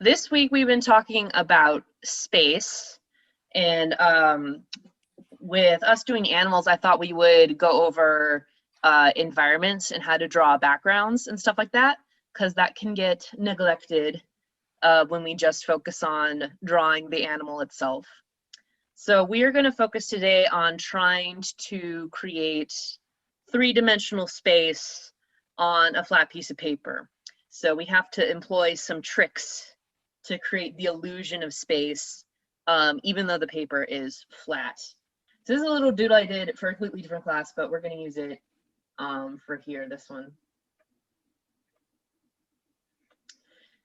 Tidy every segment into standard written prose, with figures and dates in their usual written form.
this week we've been talking about space, and with us doing animals, I thought we would go over environments and how to draw backgrounds and stuff like that, because that can get neglected when we just focus on drawing the animal itself. So we are going to focus today on trying to create three-dimensional space on a flat piece of paper. So we have to employ some tricks to create the illusion of space, even though the paper is flat. So this is a little doodle I did for a completely different class, but we're going to use it for here, this one.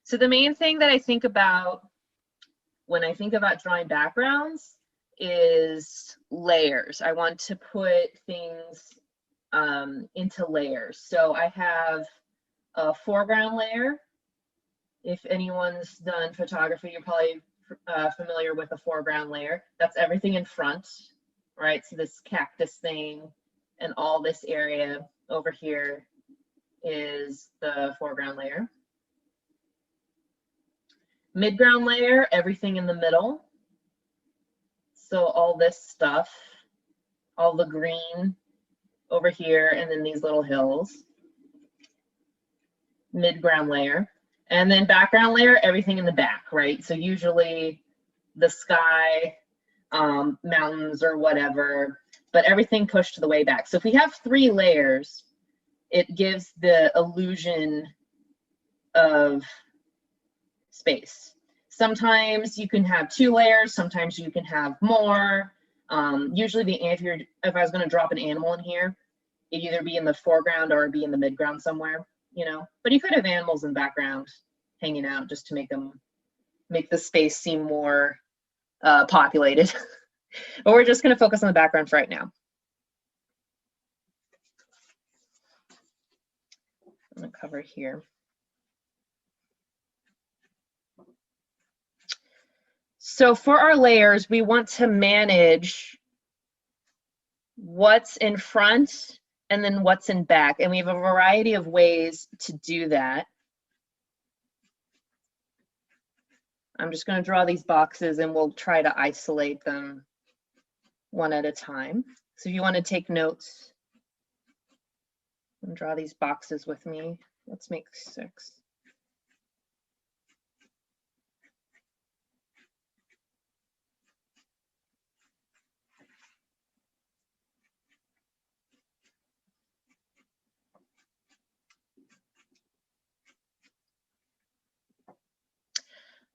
So the main thing that I think about when I think about drawing backgrounds is layers. I want to put things into layers. So I have a foreground layer. If anyone's done photography, you're probably familiar with a foreground layer. That's everything in front, right? So this cactus thing and all this area over here is the foreground layer. Midground layer, everything in the middle. So all this stuff, all the green over here, and then these little hills. Midground layer. And then background layer, everything in the back, right? So usually the sky, mountains or whatever, but everything pushed to the way back. So if we have three layers, it gives the illusion of space. Sometimes you can have two layers, sometimes you can have more. Usually if I was going to drop an animal in here, it'd either be in the foreground or be in the midground somewhere, you know. But you could have animals in the background hanging out just to make the space seem more populated. But we're just going to focus on the background for right now. I'm going to cover here. So for our layers, we want to manage what's in front and then what's in back. And we have a variety of ways to do that. I'm just going to draw these boxes and we'll try to isolate them one at a time. So if you want to take notes and draw these boxes with me, let's make 6.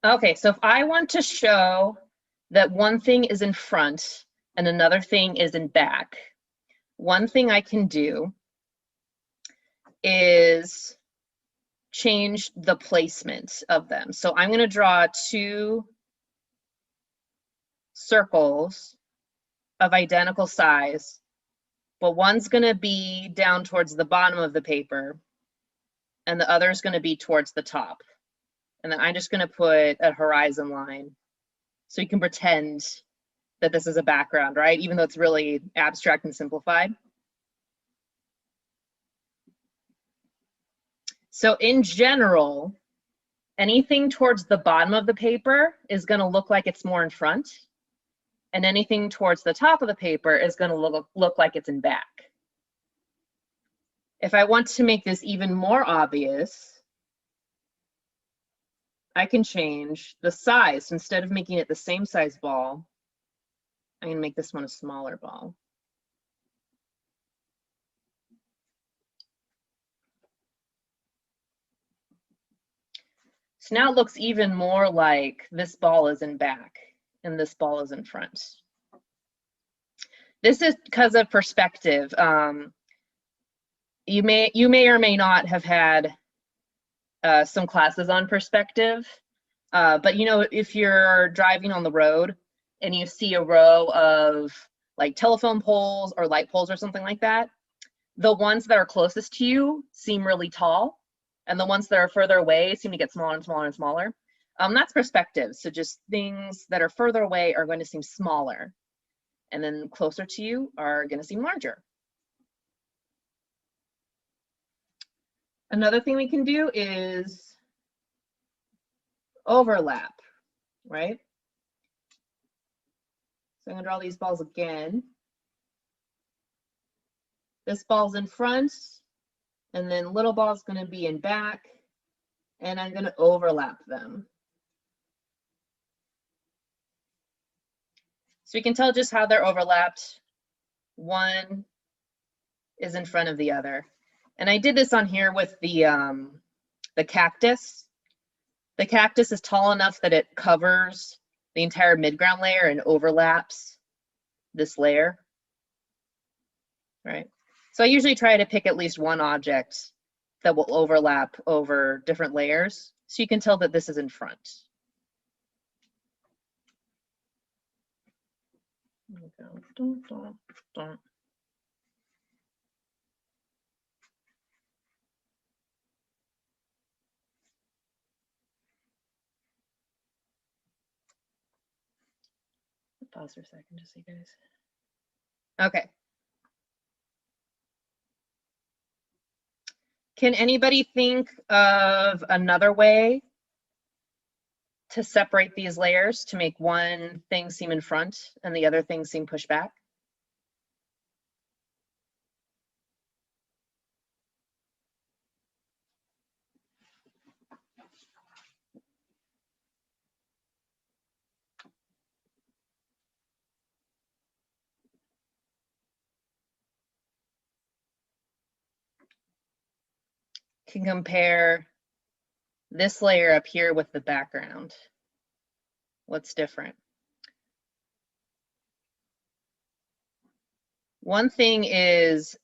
Okay, so if I want to show that one thing is in front and another thing is in back, one thing I can do is change the placement of them. So I'm going to draw 2 circles of identical size, but one's going to be down towards the bottom of the paper and the other is going to be towards the top. And then I'm just going to put a horizon line so you can pretend that this is a background, right? Even though it's really abstract and simplified. So in general, anything towards the bottom of the paper is going to look like it's more in front, and anything towards the top of the paper is going to look like it's in back. If I want to make this even more obvious, I can change the size. So instead of making it the same size ball, I'm going to make this one a smaller ball. So now it looks even more like this ball is in back and this ball is in front. This is because of perspective. You may or may not have had some classes on perspective, but you know, if you're driving on the road and you see a row of like telephone poles or light poles or something like that, the ones that are closest to you seem really tall, and the ones that are further away seem to get smaller and smaller and smaller. That's perspective. So just things that are further away are going to seem smaller, and then closer to you are going to seem larger. Another thing we can do is overlap, right? So I'm gonna draw these balls again. This ball's in front, and then little ball's gonna be in back, and I'm gonna overlap them. So we can tell just how they're overlapped. One is in front of the other. And I did this on here with the cactus. The cactus is tall enough that it covers the entire midground layer and overlaps this layer, right? So I usually try to pick at least one object that will overlap over different layers, so you can tell that this is in front. Pause for a second, just so you guys. Okay. Can anybody think of another way to separate these layers to make one thing seem in front and the other thing seem pushed back? Can compare this layer up here with the background. What's different? One thing is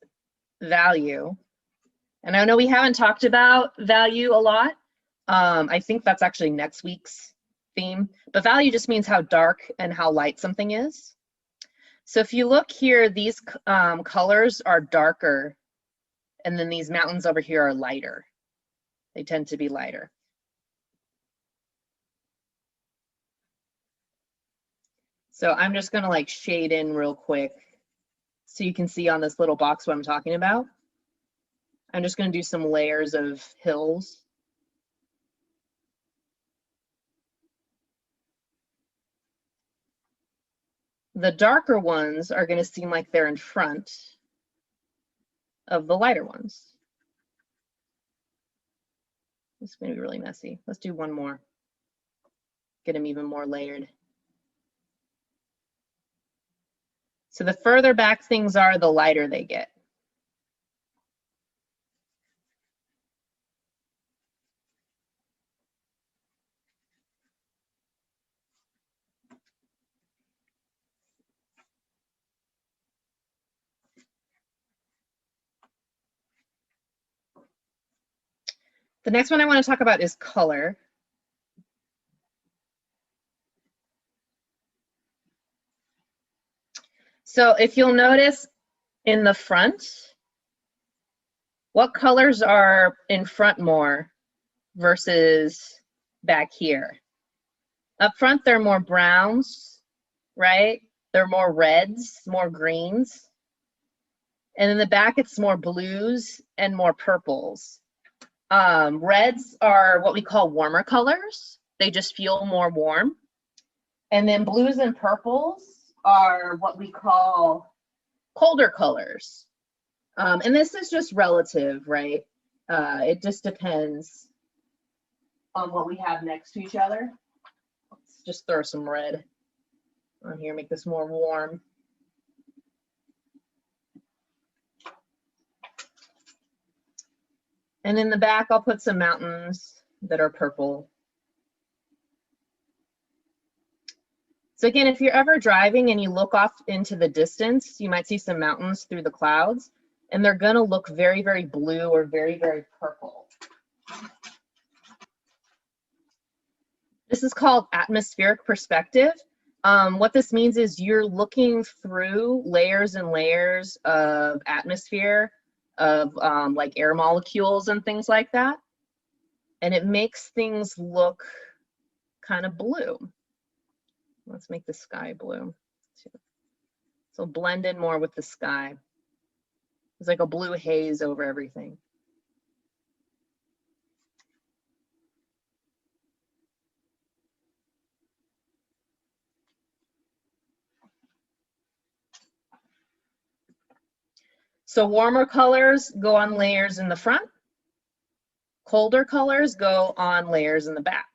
value. And I know we haven't talked about value a lot. I think that's actually next week's theme. But value just means how dark and how light something is. So if you look here, these colors are darker, and then these mountains over here are lighter. They tend to be lighter. So I'm just gonna like shade in real quick so you can see on this little box what I'm talking about. I'm just gonna do some layers of hills. The darker ones are gonna seem like they're in front of the lighter ones. This is gonna be really messy. Let's do one more. Get them even more layered. So the further back things are, the lighter they get. The next one I want to talk about is color. So if you'll notice in the front, what colors are in front more versus back here? Up front, they're more browns, right? They're more reds, more greens. And in the back, it's more blues and more purples. Reds are what we call warmer colors. They just feel more warm. And then blues and purples are what we call colder colors. And this is just relative, right? It just depends on what we have next to each other. Let's just throw some red on here, make this more warm. And in the back, I'll put some mountains that are purple. So again, if you're ever driving and you look off into the distance, you might see some mountains through the clouds, and they're gonna look very, very blue or very, very purple. This is called atmospheric perspective. What this means is you're looking through layers and layers of atmosphere, of like air molecules and things like that. And it makes things look kind of blue. Let's make the sky blue. So blend in more with the sky. It's like a blue haze over everything. So warmer colors go on layers in the front. Colder colors go on layers in the back.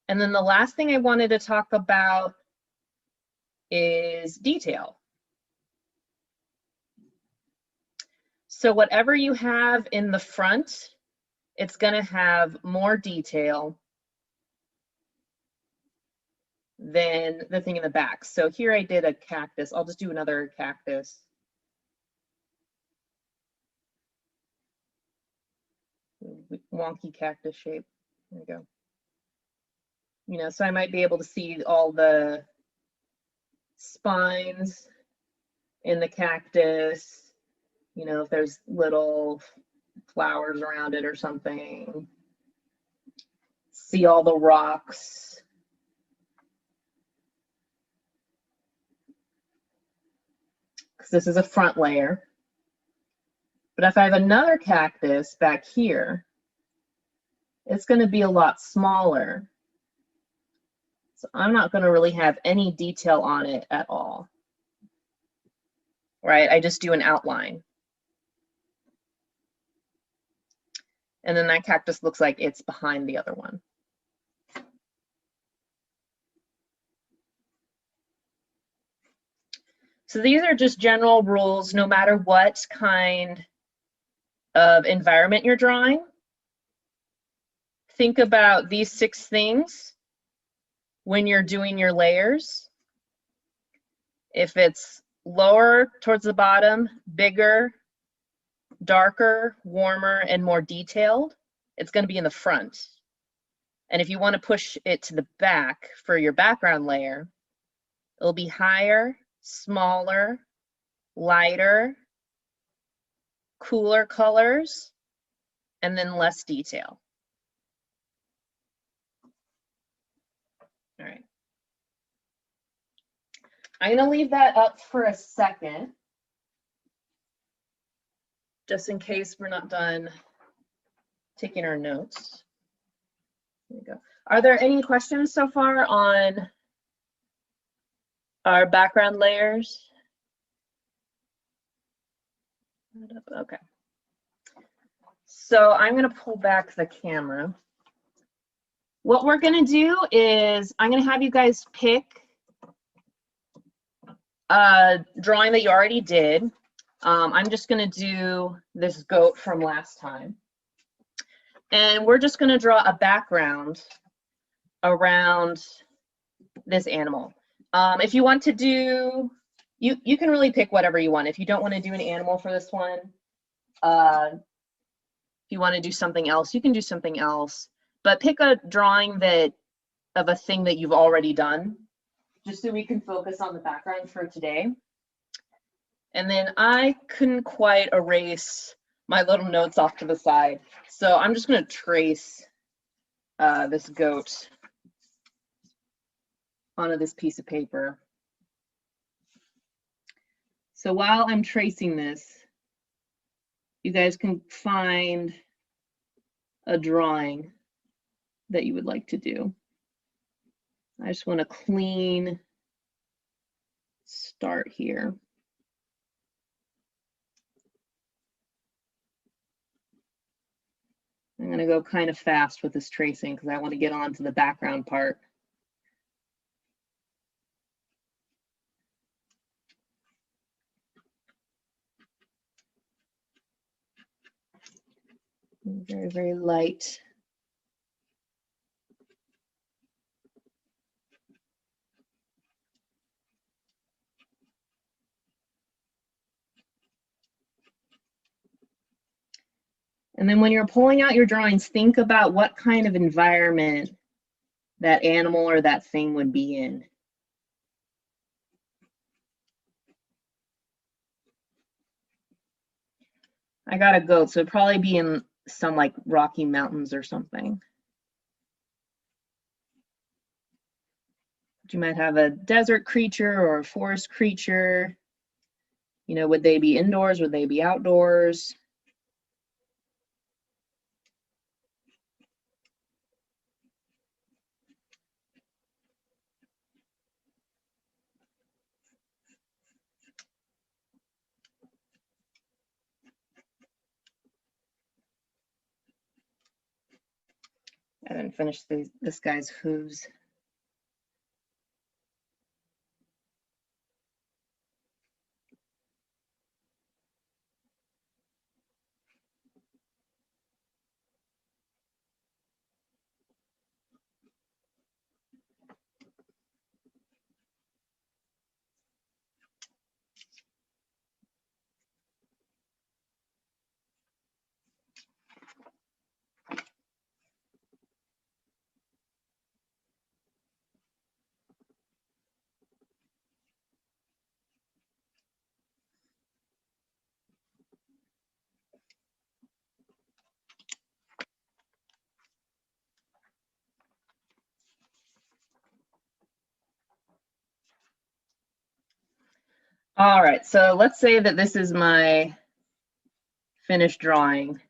And then the last thing I wanted to talk about is detail. So whatever you have in the front, it's going to have more detail than the thing in the back. So here I did a cactus. I'll just do another cactus. Wonky cactus shape. There we go. You know, so I might be able to see all the spines in the cactus. You know, if there's little flowers around it or something. See all the rocks. Because this is a front layer. But if I have another cactus back here, it's going to be a lot smaller. So I'm not going to really have any detail on it at all. Right? I just do an outline. And then that cactus looks like it's behind the other one. So these are just general rules, no matter what kind of environment you're drawing. Think about these 6 things when you're doing your layers. If it's lower towards the bottom, bigger, darker, warmer, and more detailed, it's going to be in the front. And if you want to push it to the back for your background layer, it'll be higher, smaller, lighter, cooler colors, and then less detail. All right. I'm going to leave that up for a second, just in case we're not done taking our notes. There we go. Are there any questions so far on our background layers? Okay. So I'm going to pull back the camera. What we're going to do is I'm going to have you guys pick a drawing that you already did. I'm just going to do this goat from last time. And we're just going to draw a background around this animal. If you want to do, you can really pick whatever you want. If you don't want to do an animal for this one, if you want to do something else, you can do something else. But pick a drawing of a thing that you've already done, just so we can focus on the background for today. And then I couldn't quite erase my little notes off to the side. So I'm just going to trace this goat onto this piece of paper. So while I'm tracing this, you guys can find a drawing that you would like to do. I just want a clean start here. I'm going to go kind of fast with this tracing because I want to get on to the background part. Very, very light. And then when you're pulling out your drawings, think about what kind of environment that animal or that thing would be in. I got a goat, so it'd probably be in some like Rocky Mountains or something. You might have a desert creature or a forest creature. You know, would they be indoors? Would they be outdoors? And then finish this guy's hooves. All right, so let's say that this is my finished drawing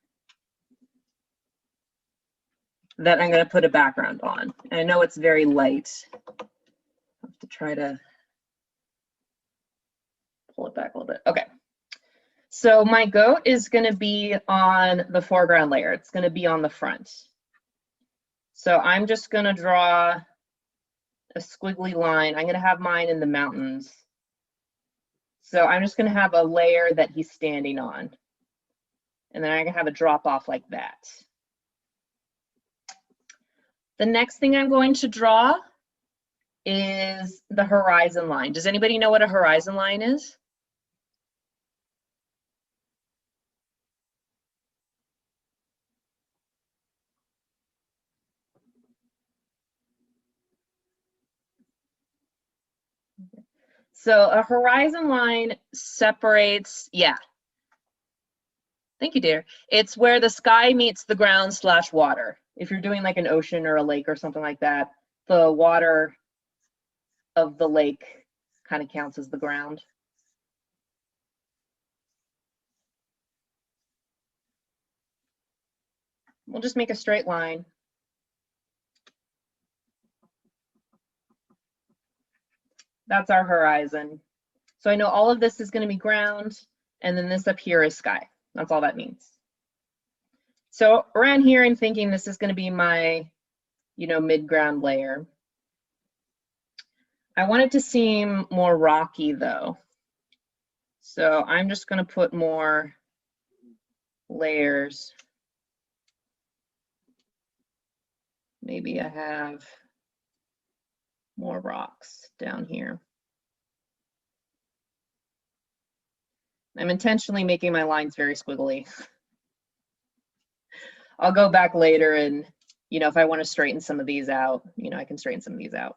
that I'm going to put a background on. And I know it's very light. I have to try to pull it back a little bit. Okay. So my goat is going to be on the foreground layer. It's going to be on the front. So I'm just going to draw a squiggly line. I'm going to have mine in the mountains. So I'm just going to have a layer that he's standing on. And then I'm going to have a drop off like that. The next thing I'm going to draw is the horizon line. Does anybody know what a horizon line is? So a horizon line separates, yeah. Thank you, dear. It's where the sky meets the ground / water. If you're doing like an ocean or a lake or something like that, the water of the lake kind of counts as the ground. We'll just make a straight line. That's our horizon. So I know all of this is going to be ground, and then this up here is sky. That's all that means. So around here, I'm thinking this is going to be my, mid-ground layer. I want it to seem more rocky though. So I'm just going to put more layers. Maybe I have more rocks down here. I'm intentionally making my lines very squiggly. I'll go back later and, if I want to straighten some of these out, I can straighten some of these out.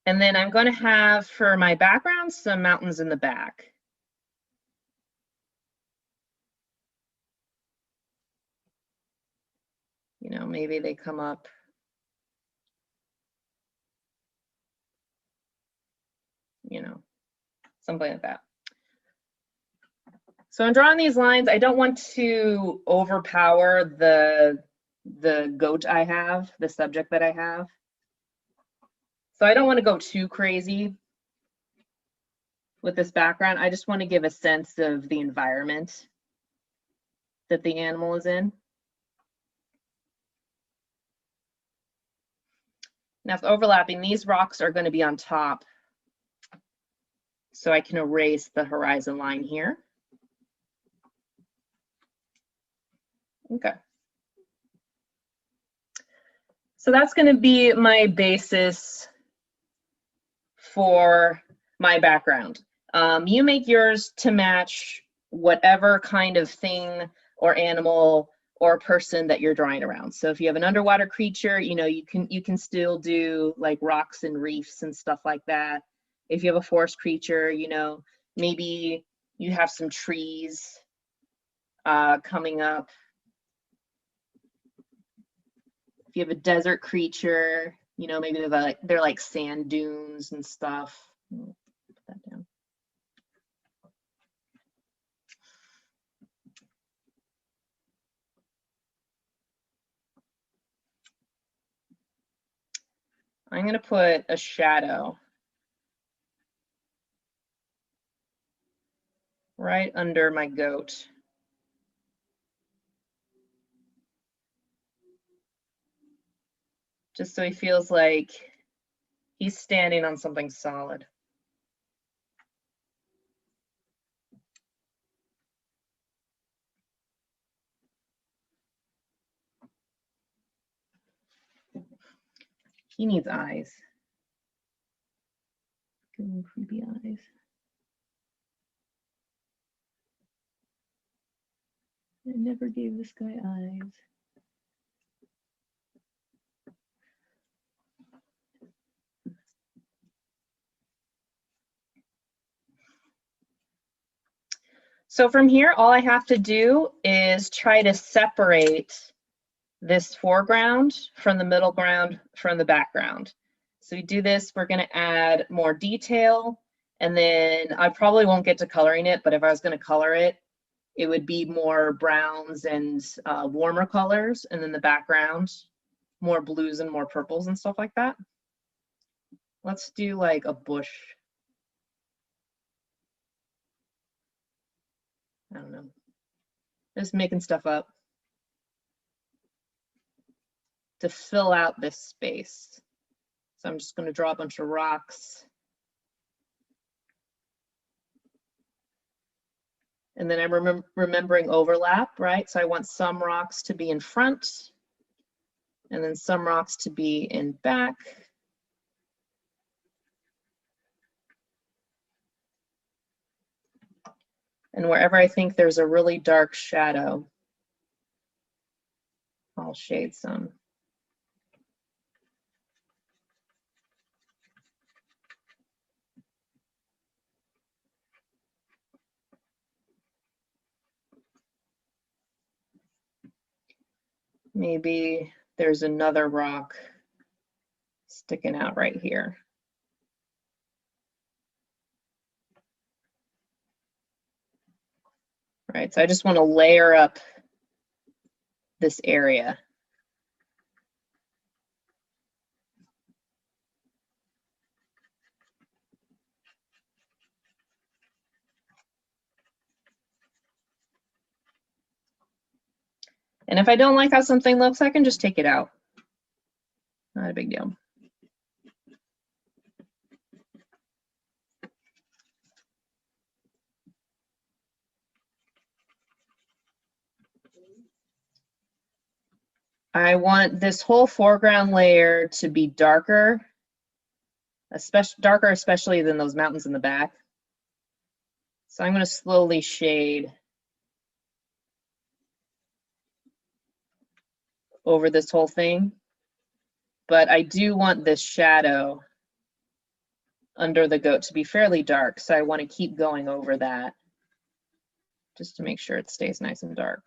And then I'm going to have for my background some mountains in the back. Maybe they come up. Something like that. So I'm drawing these lines. I don't want to overpower the goat I have, the subject that I have. So I don't want to go too crazy with this background. I just want to give a sense of the environment that the animal is in. Now, if overlapping, these rocks are going to be on top. So I can erase the horizon line here. Okay. So that's going to be my basis for my background. You make yours to match whatever kind of thing or animal or person that you're drawing around. So if you have an underwater creature, you can still do like rocks and reefs and stuff like that. If you have a forest creature, maybe you have some trees coming up. If you have a desert creature, maybe they're like sand dunes and stuff. Put that down. I'm going to put a shadow right under my goat. just so he feels like he's standing on something solid. He needs eyes. Give him creepy eyes. I never gave this guy eyes. So from here, all I have to do is try to separate this foreground from the middle ground from the background. So we do this, we're going to add more detail, and then I probably won't get to coloring it, but if I was going to color it, it would be more browns and warmer colors, and then the background, more blues and more purples and stuff like that. Let's do like a bush. I don't know. Just making stuff up to fill out this space. So I'm just going to draw a bunch of rocks. And then I'm remembering overlap, right? So I want some rocks to be in front and then some rocks to be in back. And wherever I think there's a really dark shadow, I'll shade some. Maybe there's another rock sticking out right here. Right, so I just want to layer up this area. And if I don't like how something looks, I can just take it out. Not a big deal. I want this whole foreground layer to be darker, especially than those mountains in the back. So I'm going to slowly shade over this whole thing. But I do want this shadow under the goat to be fairly dark, so I want to keep going over that just to make sure it stays nice and dark.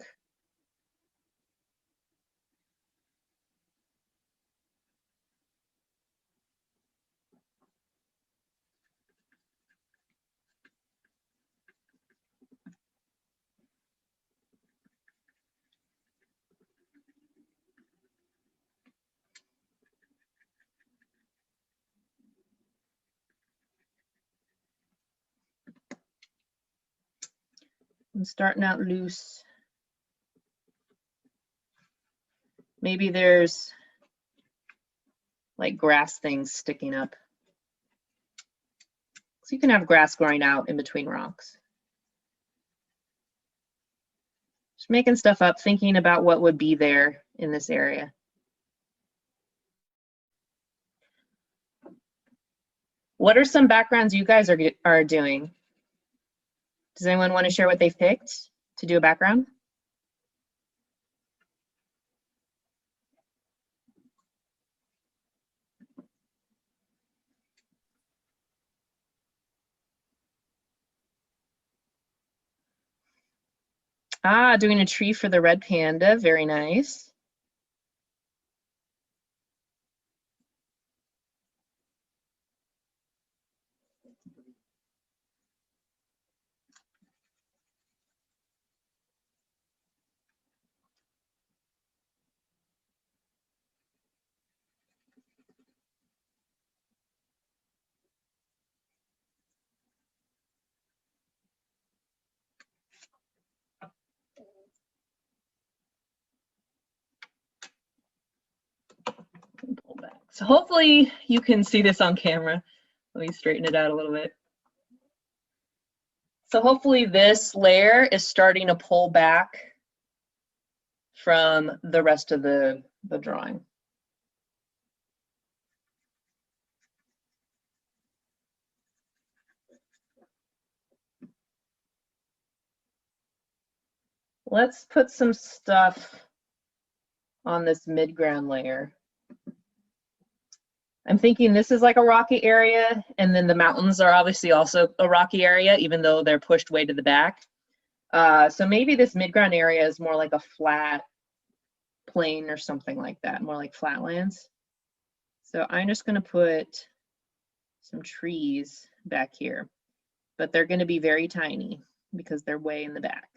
I'm starting out loose. Maybe there's like grass things sticking up. So you can have grass growing out in between rocks. Just making stuff up, thinking about what would be there in this area. What are some backgrounds you guys are doing? Does anyone want to share what they've picked to do a background? Ah, doing a tree for the red panda. Very nice. Pull back. So hopefully you can see this on camera. Let me straighten it out a little bit. So hopefully this layer is starting to pull back from the rest of the drawing. Let's put some stuff on this midground layer. I'm thinking this is like a rocky area, and then the mountains are obviously also a rocky area, even though they're pushed way to the back. So maybe this midground area is more like a flat plain or something like that, more like flatlands. So I'm just going to put some trees back here, but they're going to be very tiny because they're way in the back.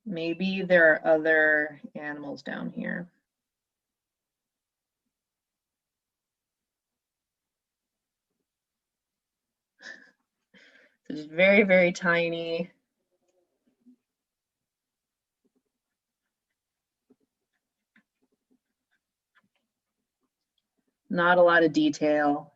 Maybe there are other animals down here. So just very, very tiny. Not a lot of detail.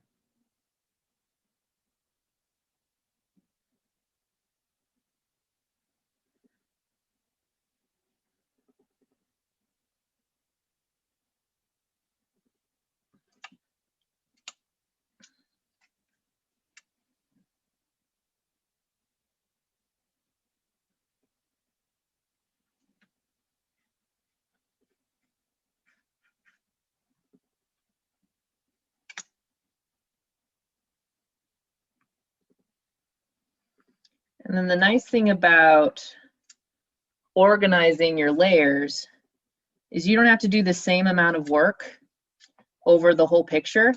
And then the nice thing about organizing your layers is you don't have to do the same amount of work over the whole picture,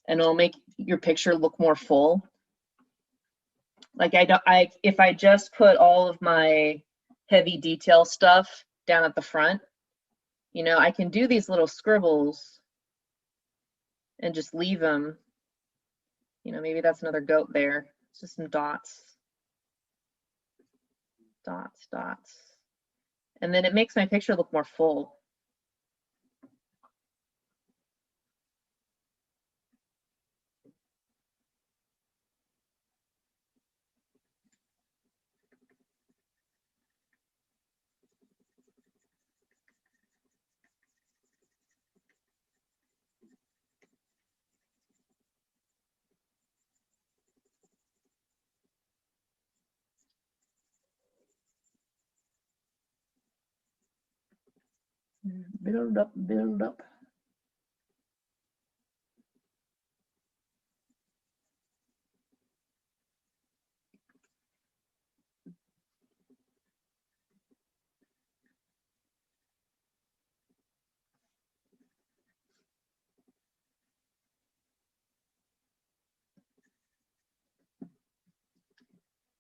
and it'll make your picture look more full. Like if I just put all of my heavy detail stuff down at the front, you know, I can do these little scribbles and just leave them. You know, maybe that's another goat there. It's just some dots. Dots, dots. And then it makes my picture look more full. Build up, build up.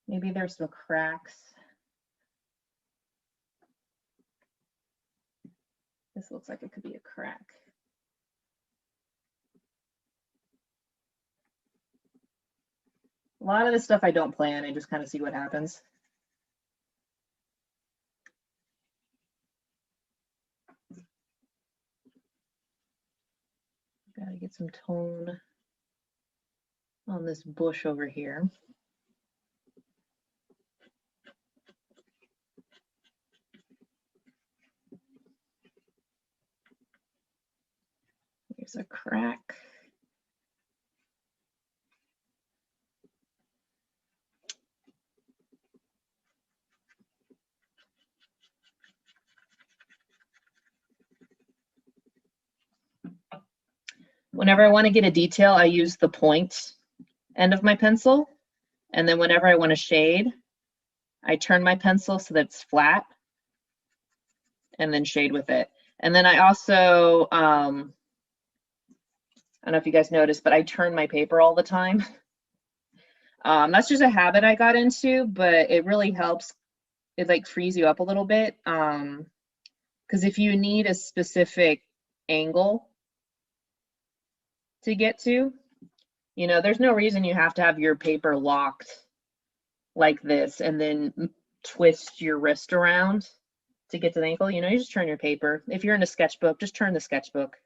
Maybe there's some cracks. This looks like it could be a crack. A lot of this stuff I don't plan, I just kind of see what happens. Gotta get some tone on this bush over here. Here's a crack. Whenever I want to get a detail, I use the point end of my pencil. And then whenever I want to shade, I turn my pencil so that it's flat and then shade with it. And then I also, I don't know if you guys noticed, but I turn my paper all the time. That's just a habit I got into, but it really helps it like frees you up a little bit. Because if you need a specific angle to get to, you know, there's no reason you have to have your paper locked like this and then twist your wrist around to get to the ankle. You know, you just turn your paper. If you're in a sketchbook, just turn the sketchbook.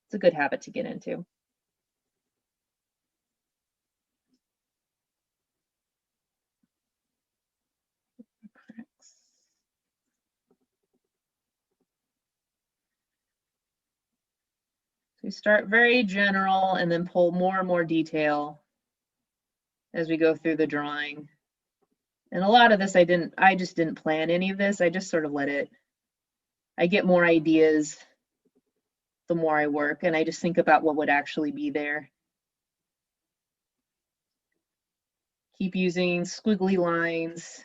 It's a good habit to get into. So we start very general and then pull more and more detail as we go through the drawing. And a lot of this I just didn't plan any of this. I just sort of let it, I get more ideas the more I work, and I just think about what would actually be there. Keep using squiggly lines.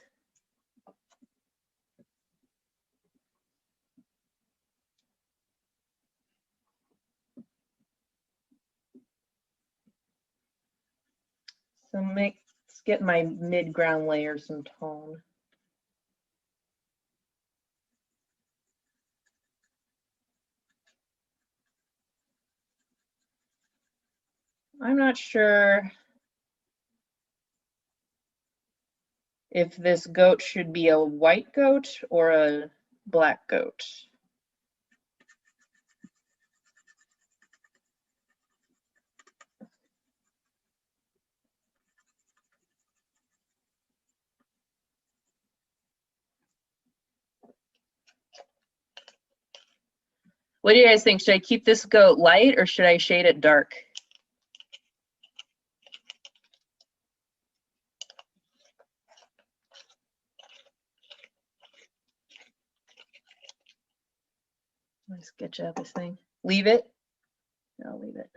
So let's get my mid-ground layer some tone. I'm not sure if this goat should be a white goat or a black goat. What do you guys think? Should I keep this goat light or should I shade it dark? Let me sketch out this thing. Leave it? I'll leave it.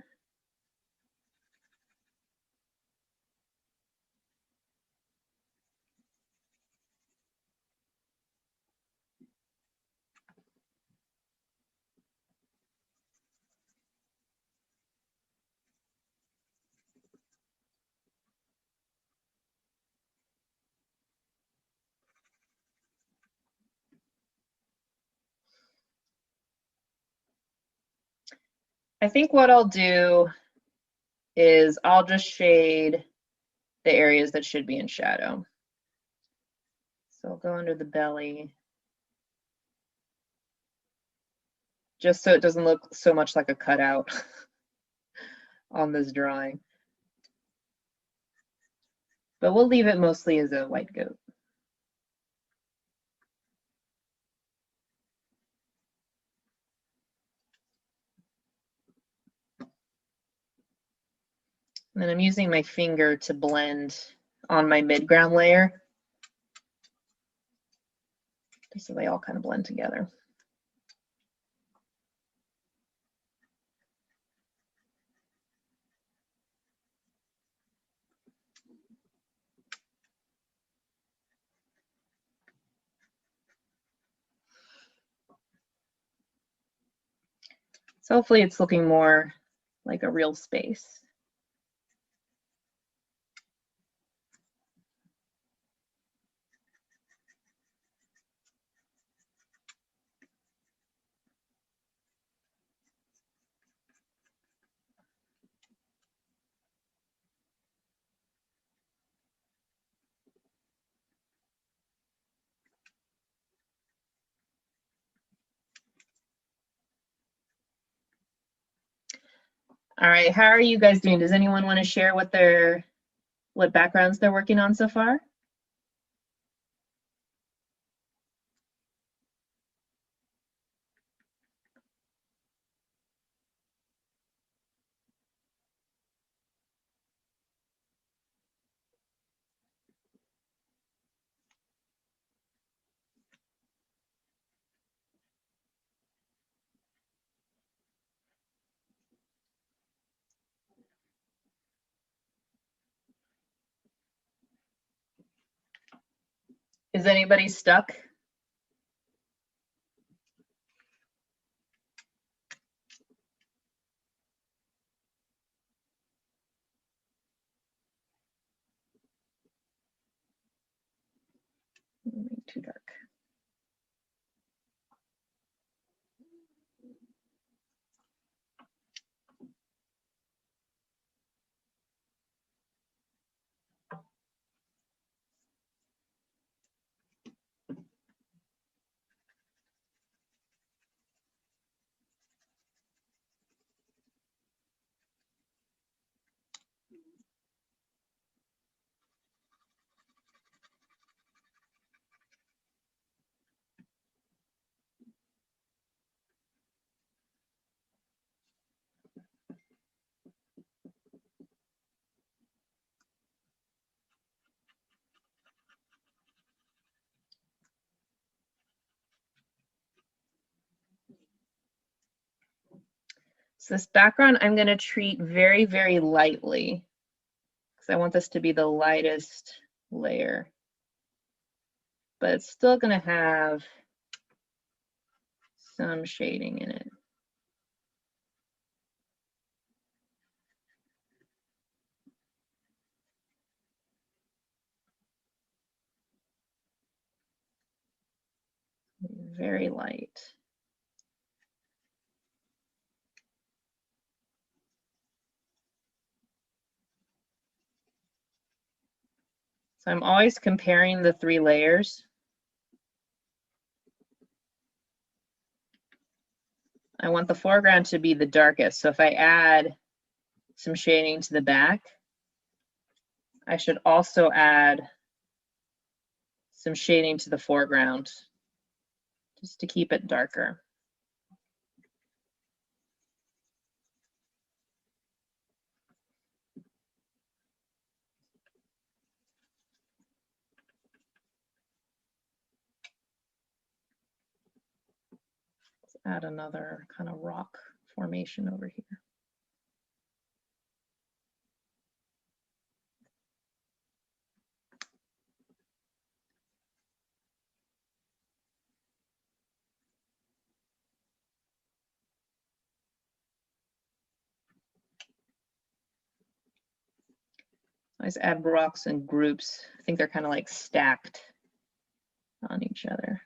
I think what I'll do is I'll just shade the areas that should be in shadow. So I'll go under the belly, just so it doesn't look so much like a cutout on this drawing. But we'll leave it mostly as a white goat. And then I'm using my finger to blend on my mid-ground layer, just so they all kind of blend together. So hopefully it's looking more like a real space. All right, how are you guys doing? Does anyone want to share what backgrounds they're working on so far? Is anybody stuck? Too dark. So this background I'm going to treat very, very lightly because I want this to be the lightest layer. But it's still going to have some shading in it. Very light. So I'm always comparing the 3 layers. I want the foreground to be the darkest. So if I add some shading to the back, I should also add some shading to the foreground just to keep it darker. Let's add another kind of rock formation over here. I always add rocks in groups. I think they're kind of like stacked on each other.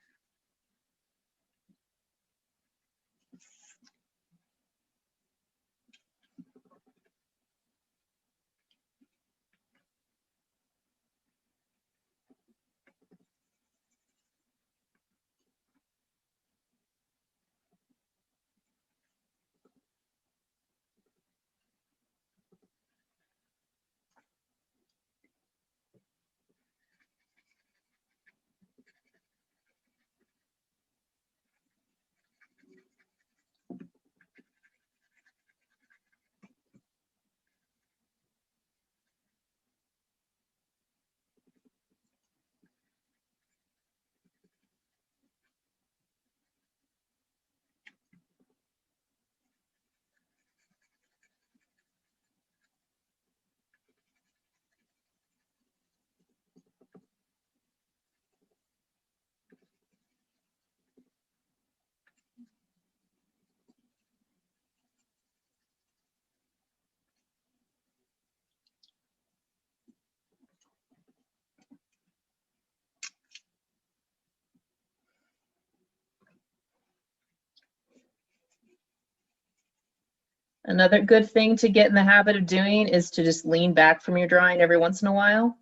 Another good thing to get in the habit of doing is to just lean back from your drawing every once in a while.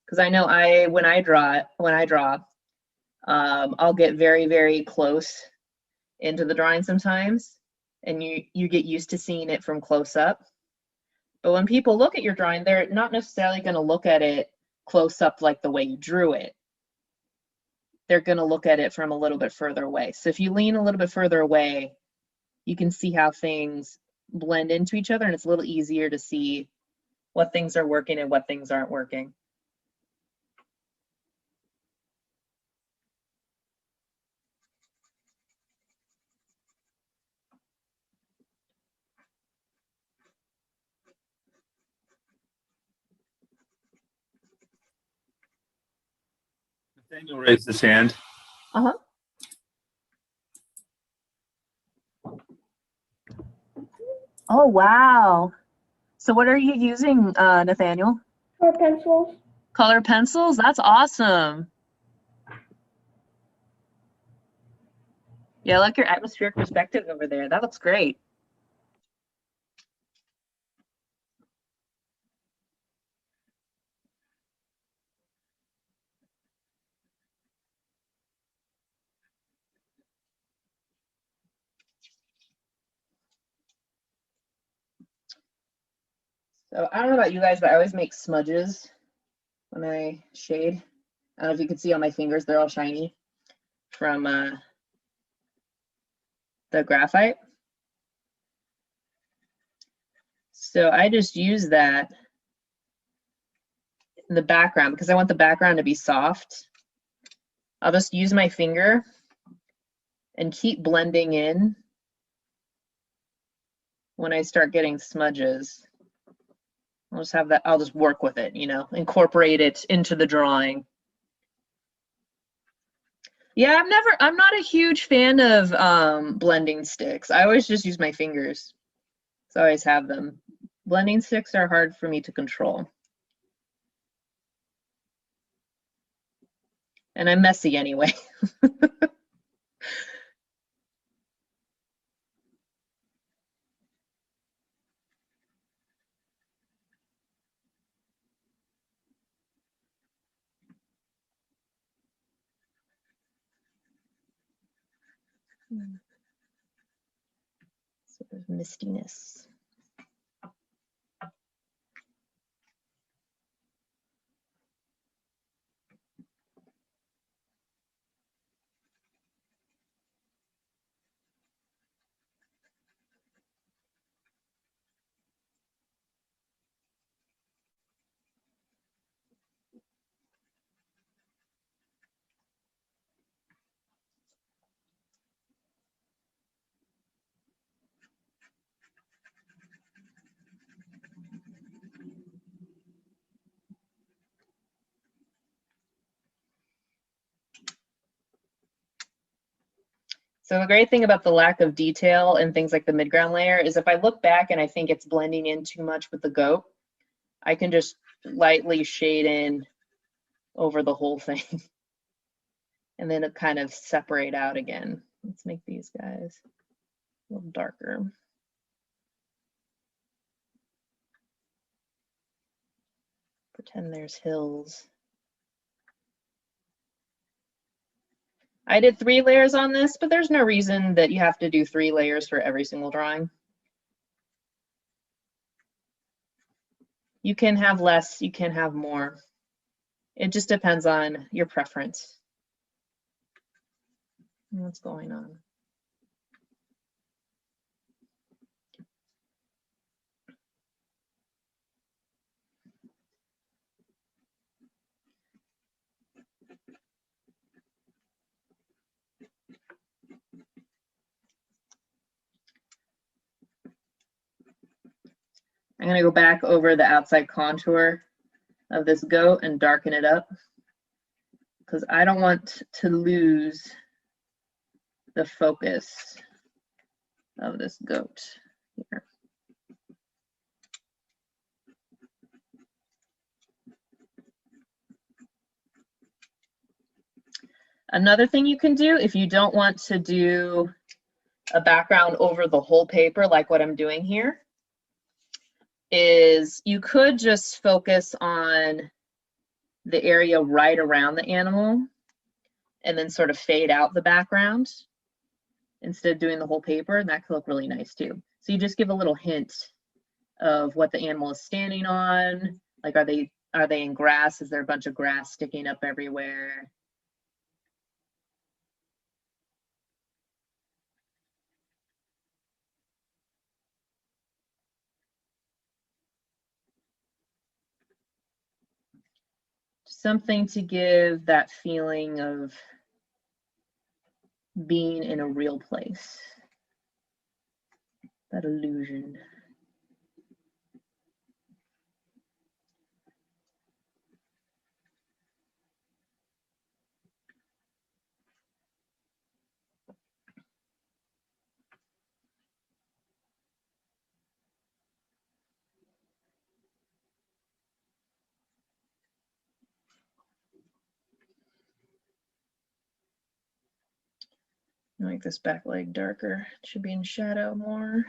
Because I know when I draw, I'll get very, very close into the drawing sometimes, and you get used to seeing it from close up. But when people look at your drawing, they're not necessarily going to look at it close up like the way you drew it. They're going to look at it from a little bit further away. So if you lean a little bit further away, you can see how things blend into each other, and it's a little easier to see what things are working and what things aren't working. Nathaniel raised his hand. Uh-huh. Oh, wow. So what are you using, Nathaniel? Color pencils. Color pencils? That's awesome. Yeah, I like your atmospheric perspective over there. That looks great. So I don't know about you guys, but I always make smudges when I shade. I don't know if you can see on my fingers, they're all shiny from the graphite. So I just use that in the background because I want the background to be soft. I'll just use my finger and keep blending in when I start getting smudges, I'll just have that, I'll just work with it, you know, incorporate it into the drawing. Yeah, I'm not a huge fan of blending sticks. I always just use my fingers. So I always have them. Blending sticks are hard for me to control. And I'm messy anyway. Sort of mistiness. So the great thing about the lack of detail and things like the midground layer is if I look back and I think it's blending in too much with the goat, I can just lightly shade in over the whole thing and then it kind of separate out again. Let's make these guys a little darker. Pretend there's hills. I did 3 layers on this, but there's no reason that you have to do 3 layers for every single drawing. You can have less, you can have more. It just depends on your preference. What's going on? I'm going to go back over the outside contour of this goat and darken it up because I don't want to lose the focus of this goat here. Another thing you can do if you don't want to do a background over the whole paper like what I'm doing here is you could just focus on the area right around the animal and then sort of fade out the background instead of doing the whole paper, and that could look really nice too. So you just give a little hint of what the animal is standing on. Like, are they in grass? Is there a bunch of grass sticking up everywhere? Something to give that feeling of being in a real place. That illusion. I like this back leg darker. It should be in shadow more.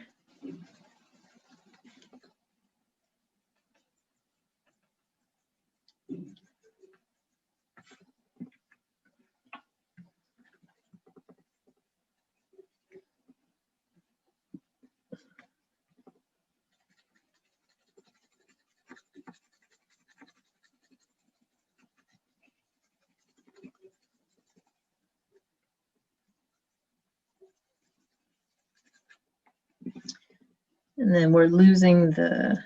And then we're losing the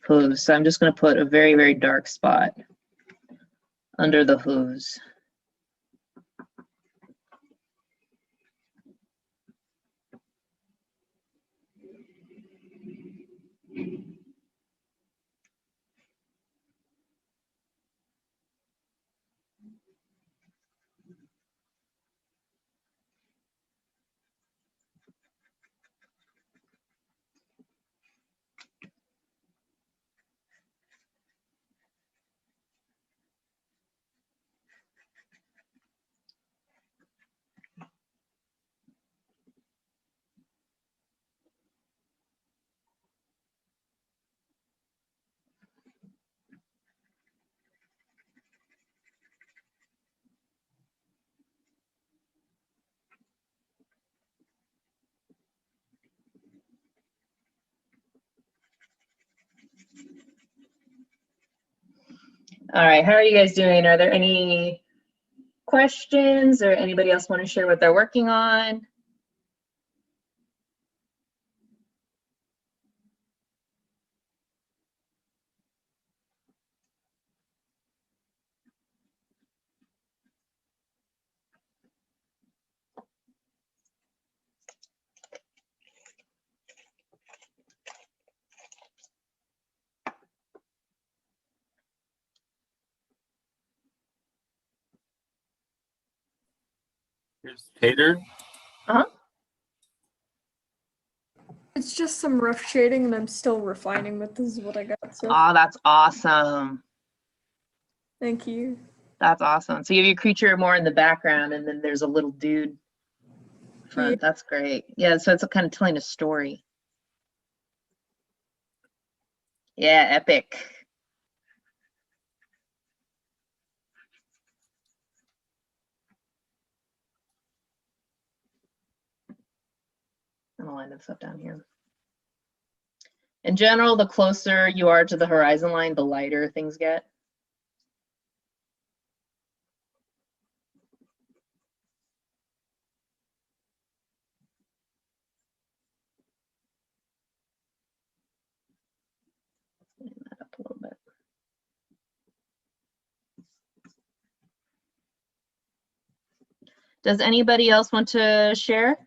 hooves. So I'm just going to put a very, very dark spot under the hooves. All right, how are you guys doing? Are there any questions or anybody else want to share what they're working on? Here's Tater. Uh-huh. It's just some rough shading and I'm still refining, but this is what I got. So Oh, that's awesome. thank you. That's awesome. So you have your creature more in the background and then there's a little dude front. Yeah. That's great. Yeah, so it's kind of telling a story. Yeah, epic. I'm gonna line this up down here. In general, the closer you are to the horizon line, the lighter things get. Line that up a little bit. Does anybody else want to share?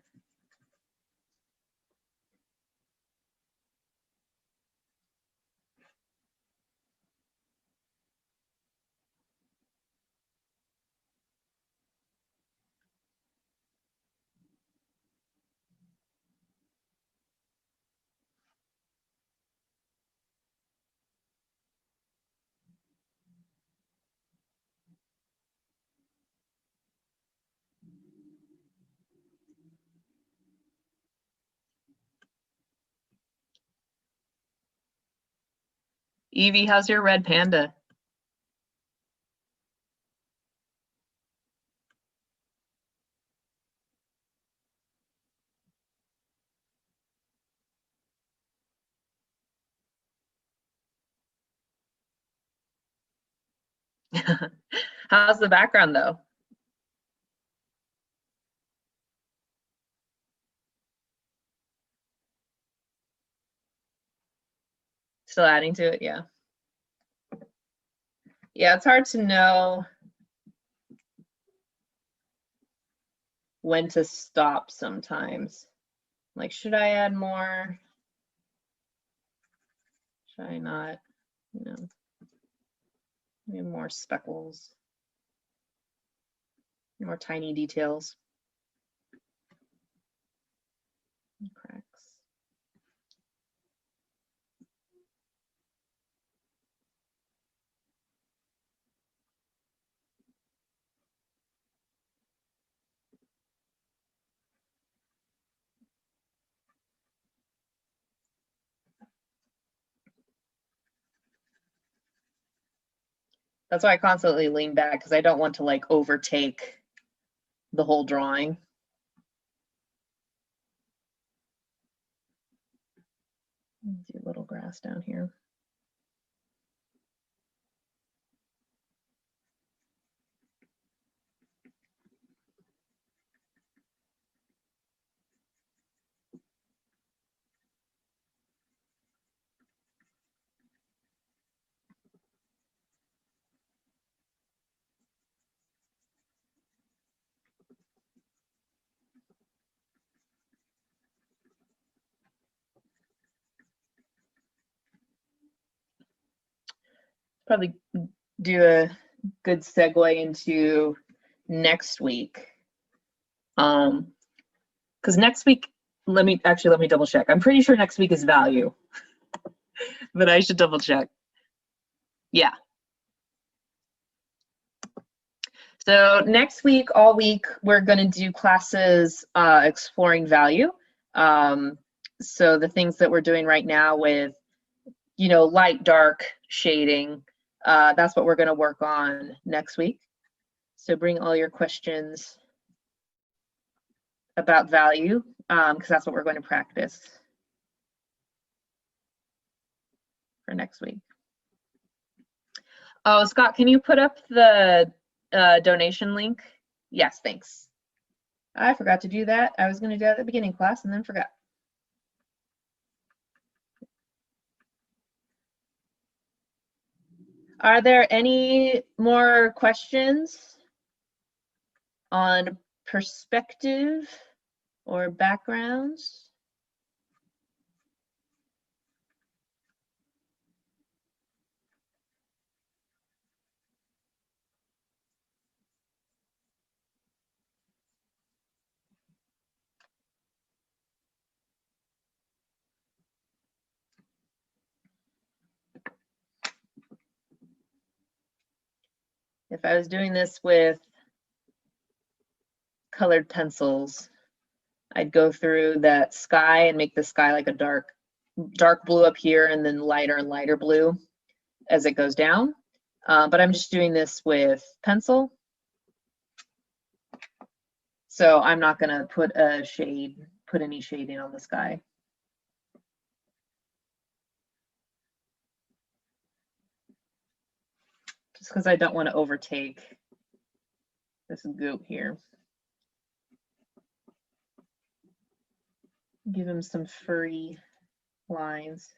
Evie, how's your red panda? How's the background though? Still adding to it, yeah. Yeah, it's hard to know when to stop sometimes. Like, should I add more? Should I not? You know, maybe more speckles, more tiny details. Cracks. That's why I constantly lean back because I don't want to like overtake the whole drawing. Do a little grass down here. Probably do a good segue into next week. Because next week, let me double check. I'm pretty sure next week is value, but I should double check. Yeah. So next week, all week, we're going to do classes exploring value. So the things that we're doing right now with, you know, light, dark shading, that's what we're going to work on next week. So bring all your questions about value, because that's what we're going to practice for next week. Oh, Scott, can you put up the donation link? Yes, thanks. I forgot to do that. I was going to do that at the beginning class and then forgot. Are there any more questions on perspective or backgrounds? If I was doing this with colored pencils, I'd go through that sky and make the sky like a dark blue up here and then lighter and lighter blue as it goes down. But I'm just doing this with pencil. So I'm not gonna put any shading on the sky. Just because I don't want to overtake this goat here. Give him some furry lines.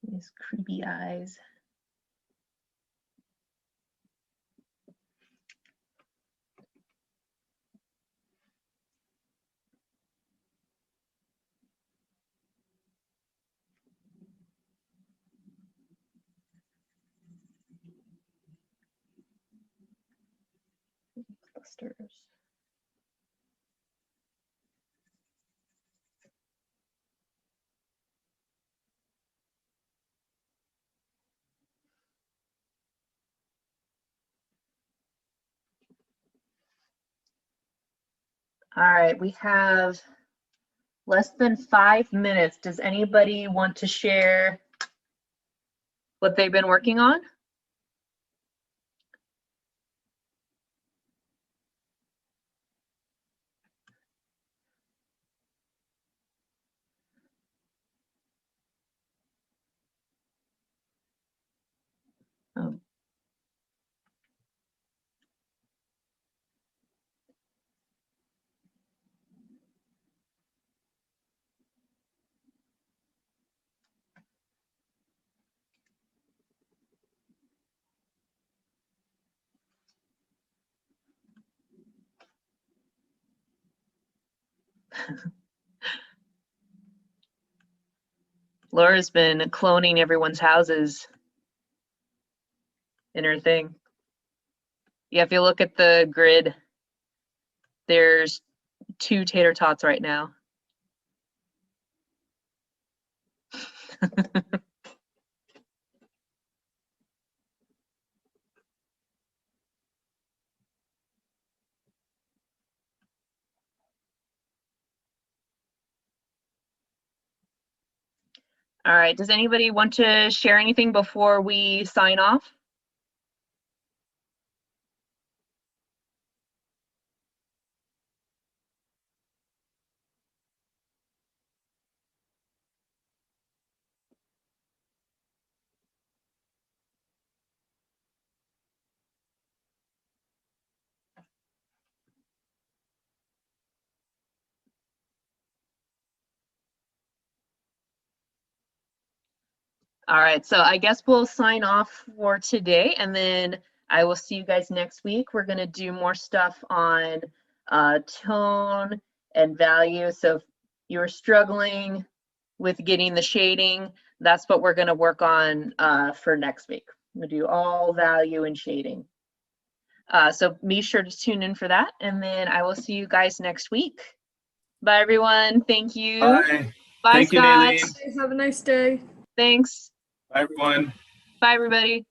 These creepy eyes. Clusters. All right, we have less than 5 minutes. Does anybody want to share what they've been working on? Oh. Laura's been cloning everyone's houses in her thing. Yeah, if you look at the grid, there's 2 tater tots right now. All right, does anybody want to share anything before we sign off? All right, so I guess we'll sign off for today, and then I will see you guys next week. We're going to do more stuff on tone and value. So if you're struggling with getting the shading, that's what we're going to work on for next week. We'll do all value and shading. So be sure to tune in for that. And then I will see you guys next week. Bye, everyone. Thank you. Bye. Bye, Thank you, Scott. Naylene. Have a nice day. Thanks. Bye, everyone. Bye, everybody.